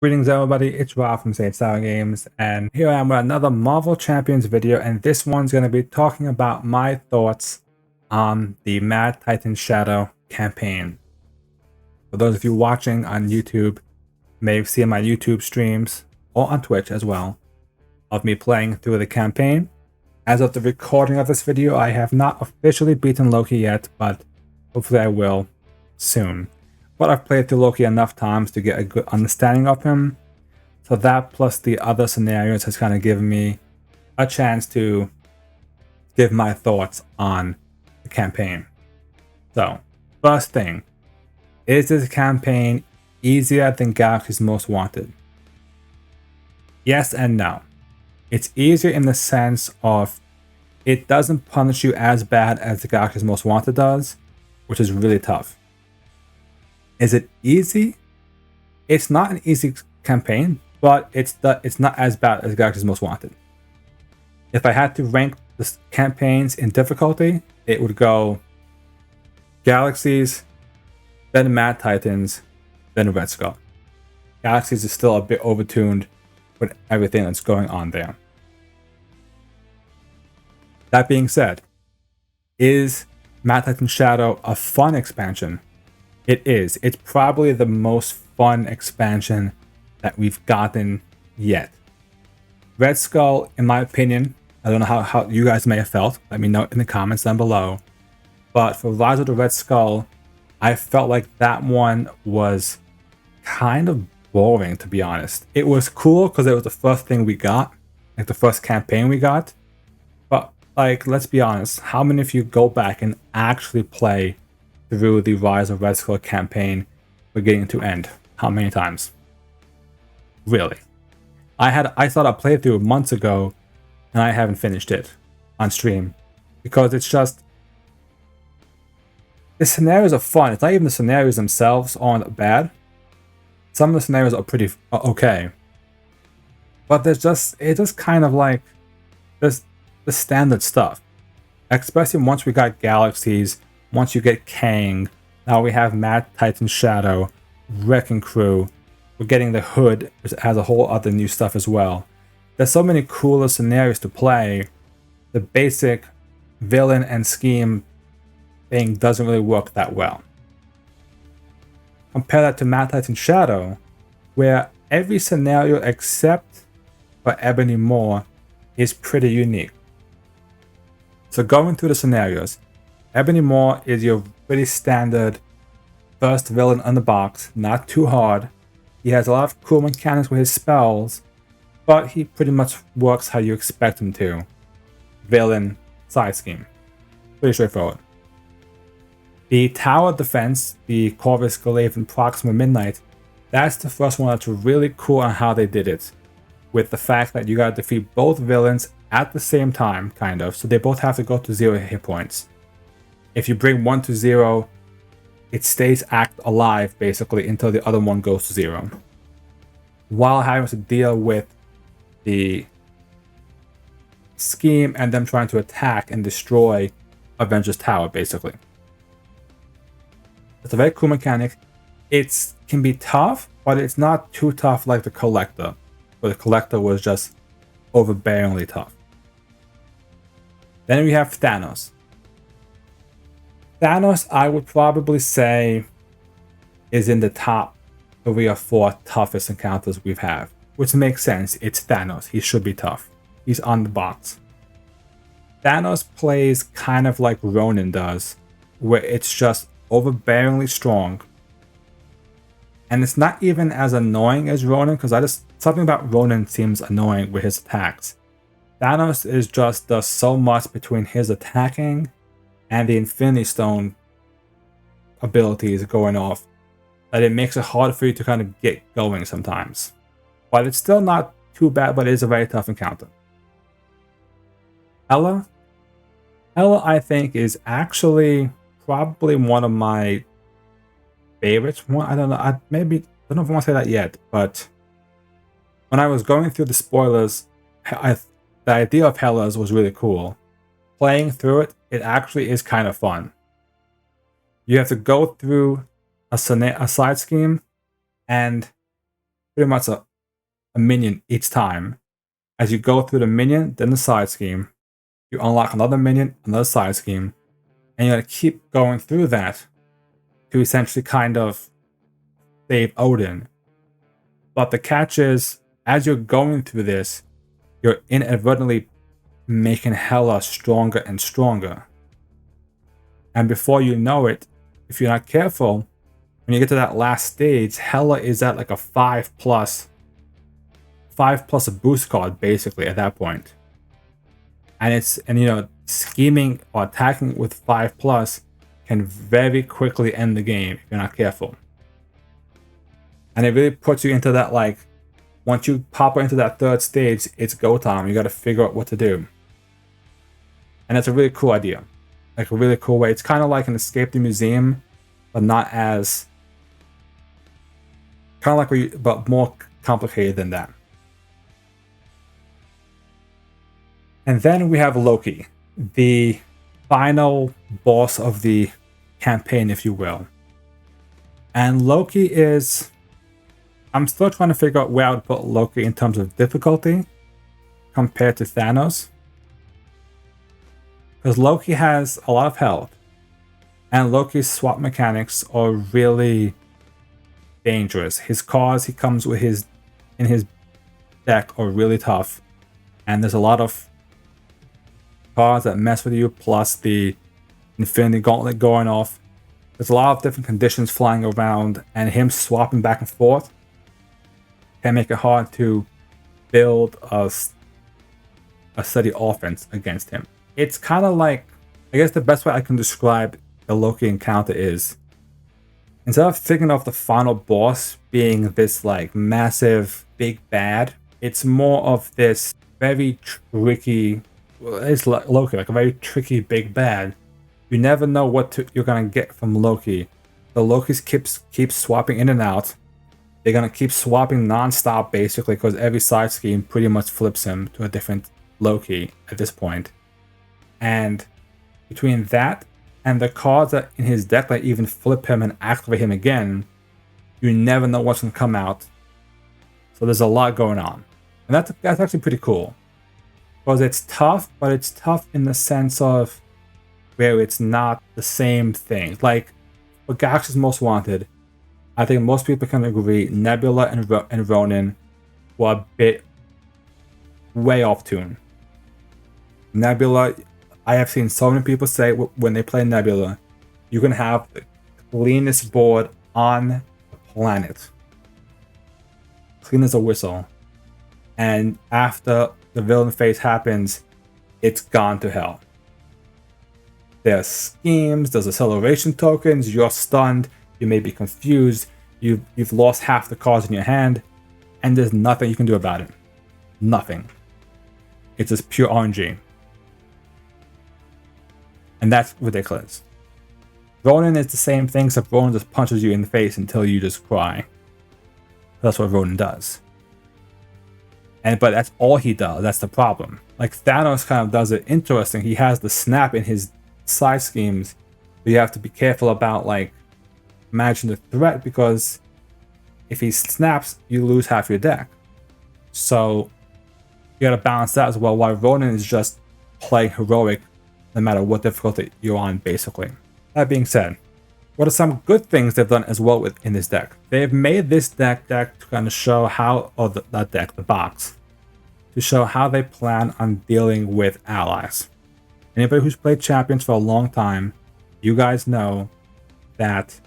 Greetings everybody, it's Rob from Saint Sour Games, and here I am with another Marvel Champions video, and this one's going to be talking about my thoughts on the Mad Titan Shadow campaign. For those of you watching on YouTube, may have seen my YouTube streams, or on Twitch as well, of me playing through the campaign. As of the recording of this video, I have not officially beaten Loki yet, but hopefully I will soon. But I've played through Loki enough times to get a good understanding of him. So that plus the other scenarios has kind of given me a chance to give my thoughts on the campaign. So, first thing, is this campaign easier than Galaxy's Most Wanted? Yes and no. It's easier in the sense of it doesn't punish you as bad as the Galaxy's Most Wanted does, which is really tough. Is it easy? It's not an easy campaign, but it's not as bad as Galaxy's Most Wanted. If I had to rank the campaigns in difficulty, it would go Galaxies, then Mad Titans, then Red Skull. Galaxies is still a bit overtuned with everything that's going on there. That being said, is Mad Titan Shadow a fun expansion? It is. It's probably the most fun expansion that we've gotten yet. Red Skull, in my opinion, I don't know how you guys may have felt. Let me know in the comments down below. But for Rise of the Red Skull, I felt like that one was kind of boring, to be honest. It was cool because it was the first thing we got, like the first campaign we got. But like, let's be honest, how many of you go back and actually play through the Rise of Red Skull campaign beginning to end? How many times? Really? I thought I played through months ago and I haven't finished it on stream because it's just, the scenarios are fun. It's not even the scenarios themselves aren't bad. Some of the scenarios are pretty okay, but it's just kind of like there's the standard stuff, especially once we got Galaxies. Once you get Kang, now we have Mad Titan Shadow, Wrecking Crew. We're getting the Hood, which has a whole other new stuff as well. There's so many cooler scenarios to play. The basic villain and scheme thing doesn't really work that well. Compare that to Mad Titan Shadow, where every scenario except for Ebony Maw is pretty unique. So going through the scenarios, Ebony Maw is your pretty standard first villain on the box, not too hard. He has a lot of cool mechanics with his spells, but he pretty much works how you expect him to. Villain side scheme. Pretty straightforward. The tower defense, the Corvus Glaive and Proxima Midnight, that's the first one that's really cool on how they did it. With the fact that you gotta defeat both villains at the same time, kind of, so they both have to go to 0 hit points. If you bring one to 0, it stays alive basically until the other one goes to 0. While having to deal with the scheme and them trying to attack and destroy Avengers Tower basically. It's a very cool mechanic. It can be tough, but it's not too tough like the Collector, where the Collector was just overbearingly tough. Then we have Thanos. Thanos, I would probably say, is in the top 3 or 4 toughest encounters we've had, which makes sense. It's Thanos. He should be tough. He's on the box. Thanos plays kind of like Ronin does, where it's just overbearingly strong. And it's not even as annoying as Ronin, because something about Ronin seems annoying with his attacks. Thanos does so much between his attacking and the Infinity Stone abilities going off that it makes it hard for you to kind of get going sometimes. But it's still not too bad, but it is a very tough encounter. Hela, I think, is actually probably one of my favorites. I don't know, I don't know if I want to say that yet, but when I was going through the spoilers, the idea of Hela's was really cool. Playing through it, it actually is kind of fun. You have to go through a side scheme, and pretty much a minion each time. As you go through the minion, then the side scheme, you unlock another minion, another side scheme, and you gotta keep going through that to essentially kind of save Odin. But the catch is, as you're going through this, you're inadvertently making Hela stronger and stronger. And before you know it, if you're not careful, when you get to that last stage, Hela is at like a 5+ a boost card basically at that point. And you know, scheming or attacking with 5+ can very quickly end the game if you're not careful. And it really puts you into that, like, once you pop into that third stage, it's go time. You got to figure out what to do. And it's a really cool idea. Like a really cool way. It's kind of like an Escape the Museum, but not as... kind of like, but more complicated than that. And then we have Loki, the final boss of the campaign, if you will. And Loki is... I'm still trying to figure out where I would put Loki in terms of difficulty compared to Thanos. Because Loki has a lot of health. And Loki's swap mechanics are really dangerous. His cards he comes with in his deck are really tough. And there's a lot of cards that mess with you, plus the Infinity Gauntlet going off. There's a lot of different conditions flying around, and him swapping back and forth can make it hard to build a steady offense against him. It's kind of like, I guess the best way I can describe the Loki encounter is, instead of thinking of the final boss being this like massive big bad, it's more of this very tricky, well, it's Loki, like a very tricky big bad. You never know what you're gonna get from Loki. The Lokis keep swapping in and out. They're gonna keep swapping non-stop basically, because every side scheme pretty much flips him to a different Loki at this point. And between that and the cards that in his deck that even flip him and activate him again, you never know what's gonna come out. So there's a lot going on. And that's actually pretty cool. Because it's tough, but it's tough in the sense of where it's not the same thing. Like, for Galaxy's Most Wanted, I think most people can agree Nebula and Ronin were a bit way off tune. Nebula, I have seen so many people say when they play Nebula, you can have the cleanest board on the planet. Clean as a whistle. And after the villain phase happens, it's gone to hell. There's schemes, there's acceleration tokens, you're stunned, you may be confused, you've lost half the cards in your hand, and there's nothing you can do about it. Nothing. It's just pure RNG. And that's ridiculous. Ronin is the same thing, except Ronin just punches you in the face until you just cry. That's what Ronin does. But that's all he does, that's the problem. Like, Thanos kind of does it interesting. He has the snap in his side schemes, but you have to be careful about, like, managing the threat, because if he snaps, you lose half your deck. So you gotta balance that as well, while Ronin is just playing heroic no matter what difficulty you're on, basically. That being said, what are some good things they've done as well in this deck? They've made this deck to kind of show how, or that deck, the box, to show how they plan on dealing with allies. Anybody who's played Champions for a long time, you guys know that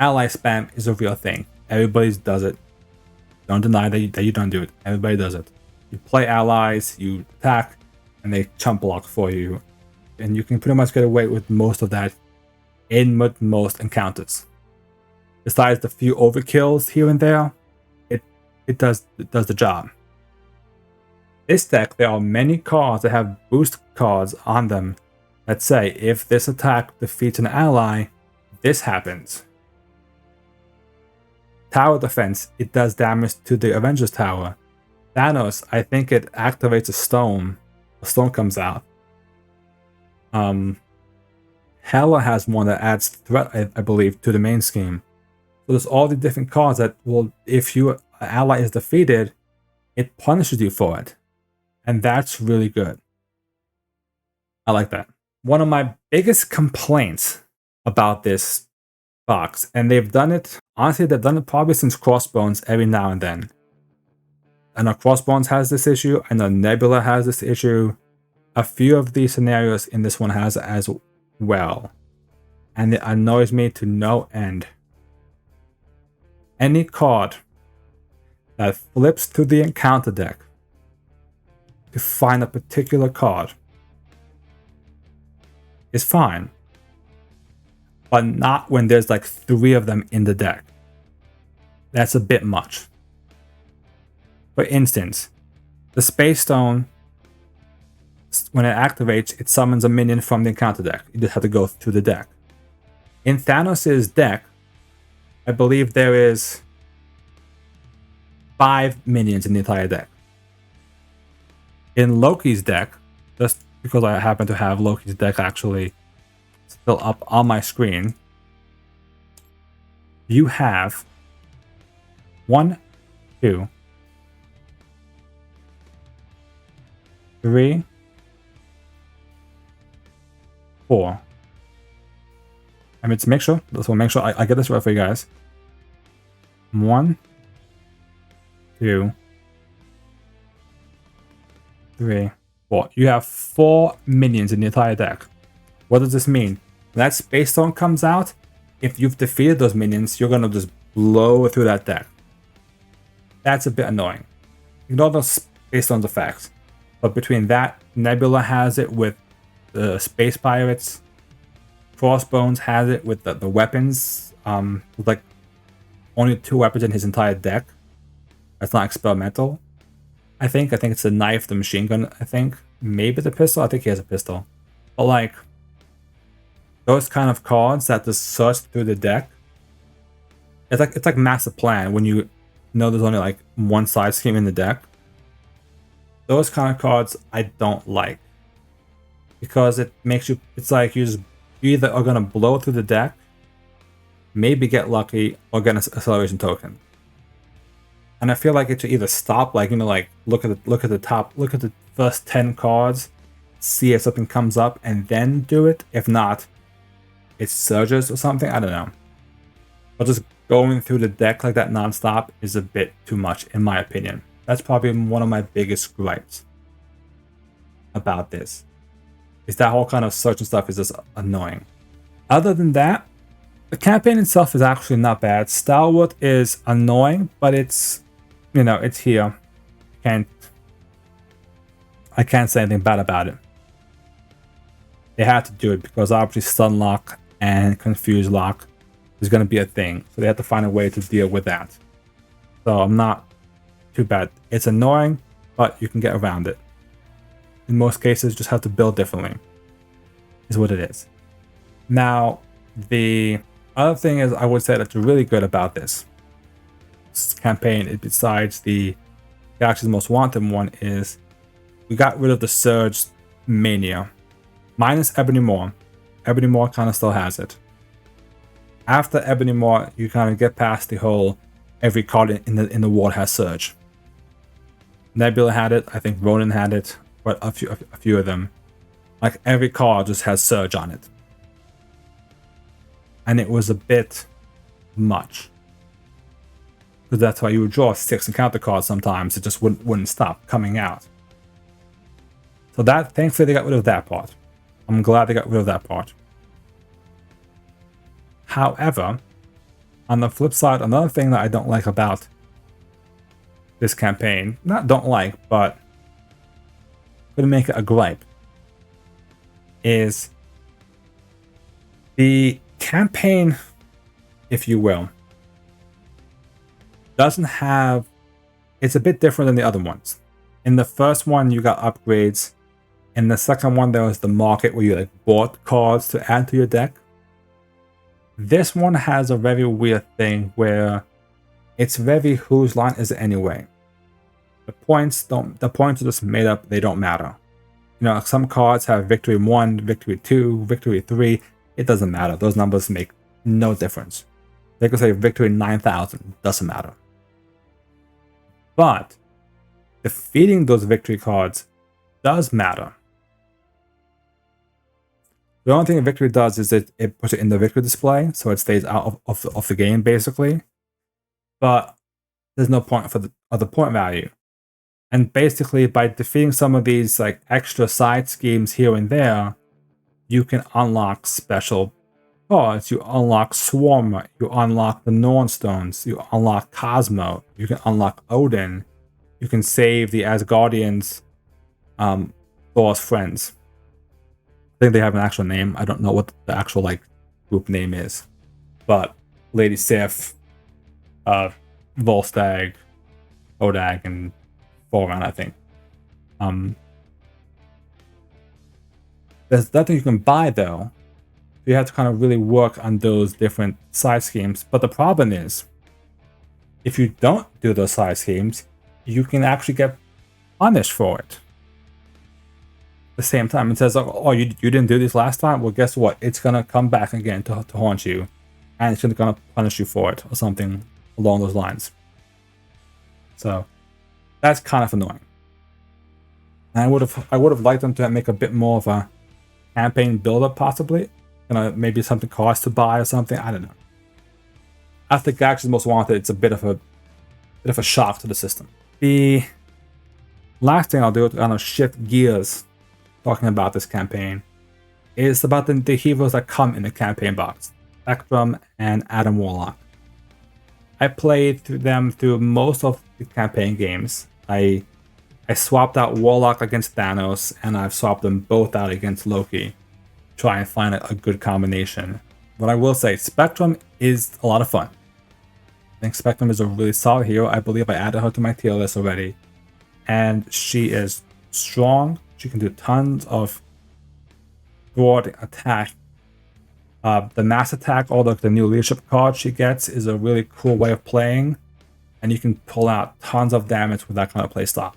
ally spam is a real thing. Everybody does it. Don't deny that you don't do it. Everybody does it. You play allies, you attack, and they chump block for you. And you can pretty much get away with most of that in most encounters. Besides the few overkills here and there, it does the job. This deck, there are many cards that have boost cards on them that say, if this attack defeats an ally, this happens. Tower defense, it does damage to the Avengers Tower. Thanos, I think it activates a stone. A stone comes out. Hela has one that adds threat, I believe, to the main scheme. So there's all the different cards that will, if you an ally is defeated, it punishes you for it. And that's really good. I like that. One of my biggest complaints about this box, and they've done it, honestly, they've done it probably since Crossbones every now and then. I know Crossbones has this issue. I know Nebula has this issue. A few of these scenarios in this one has it as well. And it annoys me to no end. Any card that flips to the encounter deck to find a particular card is fine. But not when there's like 3 of them in the deck. That's a bit much. For instance, the Space Stone, when it activates, it summons a minion from the encounter deck. You just have to go through the deck. In Thanos' deck, I believe there is 5 minions in the entire deck. In Loki's deck, just because I happen to have Loki's deck actually still up on my screen, you have 1, 2, 3, 4. I mean, to make sure, I get this right for you guys. 1, 2, 3, 4. You have 4 minions in the entire deck. What does this mean? When that Space Stone comes out, if you've defeated those minions, you're gonna just blow through that deck. That's a bit annoying. Ignore those Space Stone's effects. But between that, Nebula has it with the Space Pirates. Crossbones has it with the weapons. With like only 2 weapons in his entire deck. That's not experimental. I think it's the knife, the machine gun, I think. Maybe the pistol. I think he has a pistol. But like those kind of cards that just search through the deck. It's like Master Plan when you know there's only like one side scheme in the deck. Those kind of cards I don't like. Because it makes you, it's like you either are gonna blow through the deck, maybe get lucky, or get an acceleration token. And I feel like it should either stop, like, you know, like look at the first 10 cards, see if something comes up, and then do it. If not, it surges or something. I don't know. But just going through the deck like that nonstop is a bit too much, in my opinion. That's probably one of my biggest gripes about this. Is that whole kind of search and stuff is just annoying. Other than that, the campaign itself is actually not bad. Stalwart is annoying, but it's, you know, it's here. I can't say anything bad about it. They had to do it because obviously Stun Lock and Confuse Lock is going to be a thing. So they had to find a way to deal with that. So I'm not too bad. It's annoying, but you can get around it. In most cases, just have to build differently. Is what it is. Now, the other thing is I would say that's really good about this campaign, besides the Galaxy's Most Wanted one, is we got rid of the Surge Mania. Minus Ebony Maw. Ebony Maw kind of still has it. After Ebony Maw, you kind of get past the whole every card in the wall has Surge. Nebula had it. I think Ronin had it. But a few of them. Like every card just has Surge on it. And it was a bit much. Because that's why you would draw 6 encounter cards sometimes. It just wouldn't stop coming out. So that, thankfully, they got rid of that part. I'm glad they got rid of that part. However, on the flip side, another thing that I don't like about this campaign, not don't like, but gonna make it a gripe, is the campaign, if you will, doesn't have, it's a bit different than the other ones. In the first one, you got upgrades. In the second one, there was the market where you like bought cards to add to your deck. This one has a very weird thing where it's very whose line is it anyway. The points are just made up, they don't matter. You know, some cards have victory 1, victory 2, victory 3. It doesn't matter. Those numbers make no difference. They could say victory 9,000, doesn't matter. But defeating those victory cards does matter. The only thing a victory does is it puts it in the victory display, so it stays out of the game, basically. But there's no point for the point value. And basically, by defeating some of these like extra side schemes here and there, you can unlock special cards. You unlock Swarmer, you unlock the Nornstones, you unlock Cosmo, you can unlock Odin, you can save the Asgardians, Thor's friends. I think they have an actual name. I don't know what the actual like group name is, but Lady Sif, Volstagg, Odag, and Thoron, I think. There's nothing you can buy though. You have to kind of really work on those different side schemes. But the problem is, if you don't do those side schemes, you can actually get punished for it. At the same time, it says, oh, you didn't do this last time? Well, guess what? It's going to come back again to haunt you. And it's going to punish you for it or something along those lines. So that's kind of annoying. And I would have liked them to make a bit more of a campaign build-up, possibly. Maybe something costs to buy or something. I don't know. After Galaxy's Most Wanted, it's a bit of a shock to the system. The last thing I'll do to kind of shift gears, talking about this campaign, is about the heroes that come in the campaign box: Spectrum and Adam Warlock. I played them through most of the campaign games. I swapped out Warlock against Thanos, and I've swapped them both out against Loki. Try and find a good combination. But I will say, Spectrum is a lot of fun. I think Spectrum is a really solid hero. I believe I added her to my tier list already. And she is strong. She can do tons of broad attack. The mass attack, or the new leadership card she gets, is a really cool way of playing. And you can pull out tons of damage with that kind of playstyle.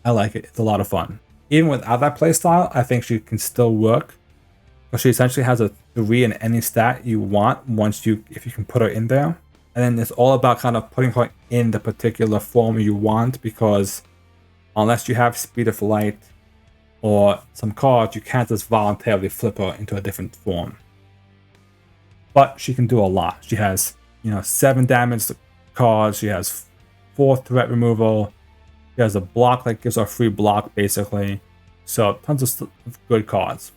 I like it. It's a lot of fun. Even without that playstyle, I think she can still work. But she essentially has a 3 in any stat you want if you can put her in there. And then it's all about kind of putting her in the particular form you want, because unless you have Speed of Light or some cards, you can't just voluntarily flip her into a different form. But she can do a lot. She has, 7 damage cards. She has 4 threat removal. She has a block that gives her a free block, basically. So tons of good cards.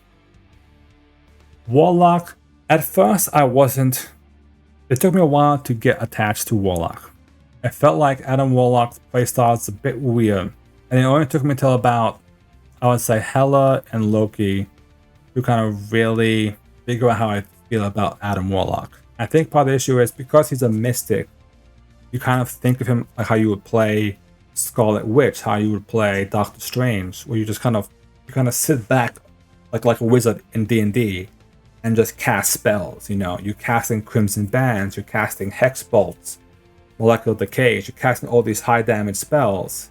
Warlock, at first it took me a while to get attached to Warlock. I felt like Adam Warlock's playstyle is a bit weird, and it only took me till about, I would say, Hela and Loki to kind of really figure out how I feel about Adam Warlock. I think part of the issue is because he's a mystic, you kind of think of him like how you would play Scarlet Witch, how you would play Doctor Strange, where you kind of sit back like a wizard in D&D. And just cast spells. You're casting Crimson Bands, you're casting Hex Bolts, Molecular Decays, you're casting all these high damage spells.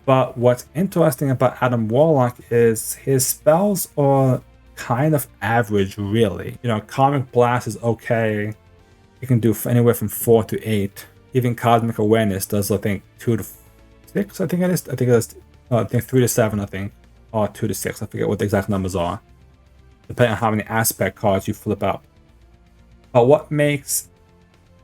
But what's interesting about Adam Warlock is his spells are kind of average, really. Comic Blast is okay. You can do anywhere from 4 to 8. Even Cosmic Awareness does, I think, 2 to 6, I think it is. I think 3 to 7, I think. Or 2 to 6, I forget what the exact numbers are, depending on how many aspect cards you flip out. But what makes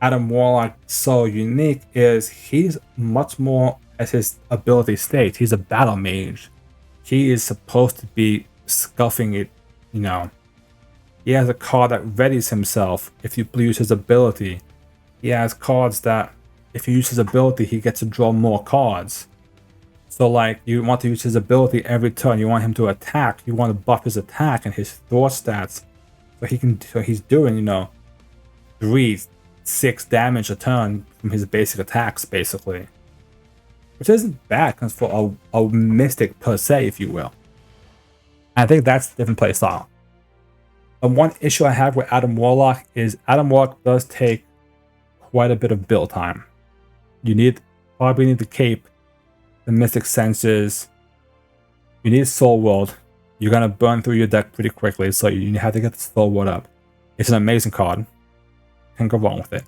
Adam Warlock so unique is he's much more, as his ability states, he's a battle mage. He is supposed to be scuffing it, He has a card that readies himself if you use his ability. He has cards that, if you use his ability, he gets to draw more cards. So like, you want to use his ability every turn. You want him to attack. You want to buff his attack and his thought stats. So he's doing, 3-6 damage a turn from his basic attacks, basically. Which isn't bad for a mystic per se, if you will. I think that's a different play style. The one issue I have with Adam Warlock is Adam Warlock does take quite a bit of build time. You probably need the cape, the Mystic Senses, you need Soul World. You're going to burn through your deck pretty quickly, so you have to get the Soul World up. It's an amazing card. Can't go wrong with it.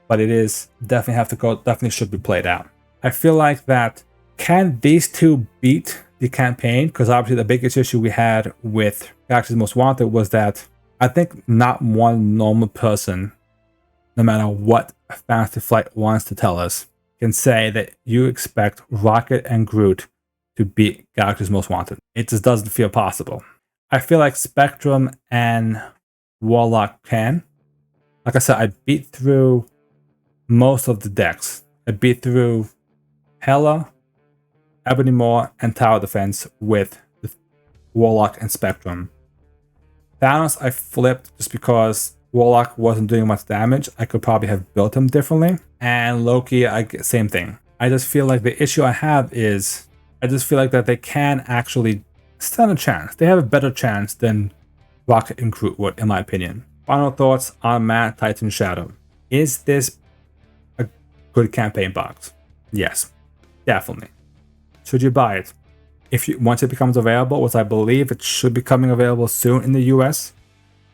But it is definitely should be played out. I feel like that, can these two beat the campaign? Because obviously the biggest issue we had with Galaxy's Most Wanted was that I think not one normal person, no matter what Fantasy Flight wants to tell us, can say that you expect Rocket and Groot to beat Galaxy's Most Wanted. It just doesn't feel possible. I feel like Spectrum and Warlock can. Like I said, I beat through most of the decks. I beat through Hela, Ebony Maw, and Tower Defense with the Warlock and Spectrum. Thanos I flipped just because Warlock wasn't doing much damage. I could probably have built him differently. And Loki, same thing. I just feel like the issue I have is, I just feel like that they can actually stand a chance. They have a better chance than Rocket and Groot would, in my opinion. Final thoughts on Mad Titan Shadow. Is this a good campaign box? Yes, definitely. Should you buy it? Once it becomes available, which I believe it should be coming available soon in the US,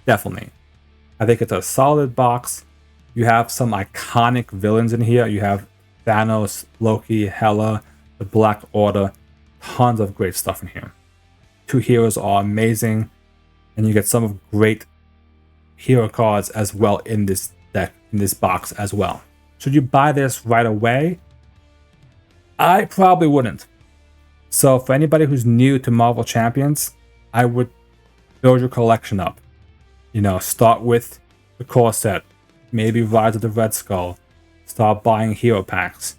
definitely. I think it's a solid box. You have some iconic villains in here. You have Thanos, Loki, Hela, the Black Order. Tons of great stuff in here. 2 heroes are amazing, and you get some of great hero cards as well in this deck, in this box as well. Should you buy this right away? I probably wouldn't. So for anybody who's new to Marvel Champions, I would build your collection up. You know, start with the core set, maybe Rise of the Red Skull, start buying hero packs.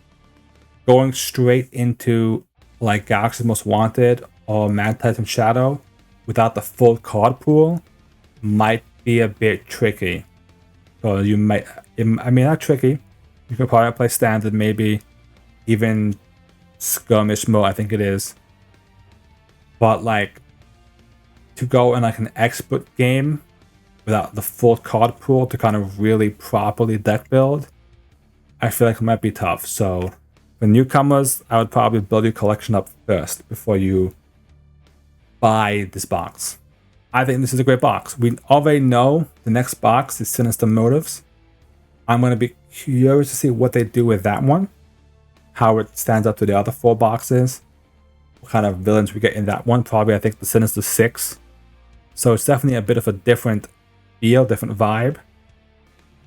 Going straight into like Galaxy's Most Wanted or Mad Titan Shadow without the full card pool might be a bit tricky. So you might, I mean, not tricky. You could probably play standard, maybe even skirmish mode, I think it is. But like, to go in like an expert game without the full card pool to kind of really properly deck build, I feel like it might be tough. So for newcomers, I would probably build your collection up first before you buy this box. I think this is a great box. We already know the next box is Sinister Motives. I'm going to be curious to see what they do with that one, how it stands up to the other 4 boxes, what kind of villains we get in that one. Probably, I think, the Sinister Six. So it's definitely a bit of a different feel, different vibe.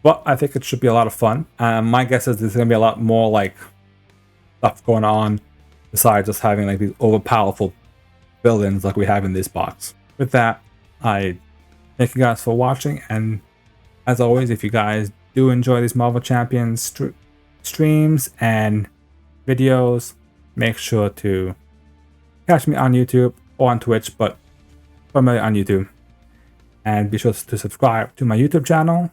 But I think it should be a lot of fun. My guess is there's going to be a lot more like stuff going on besides just having like these overpowerful villains like we have in this box. With that, I thank you guys for watching, and as always, if you guys do enjoy these Marvel Champions streams and videos, make sure to catch me on YouTube or on Twitch, but primarily on YouTube. And be sure to subscribe to my YouTube channel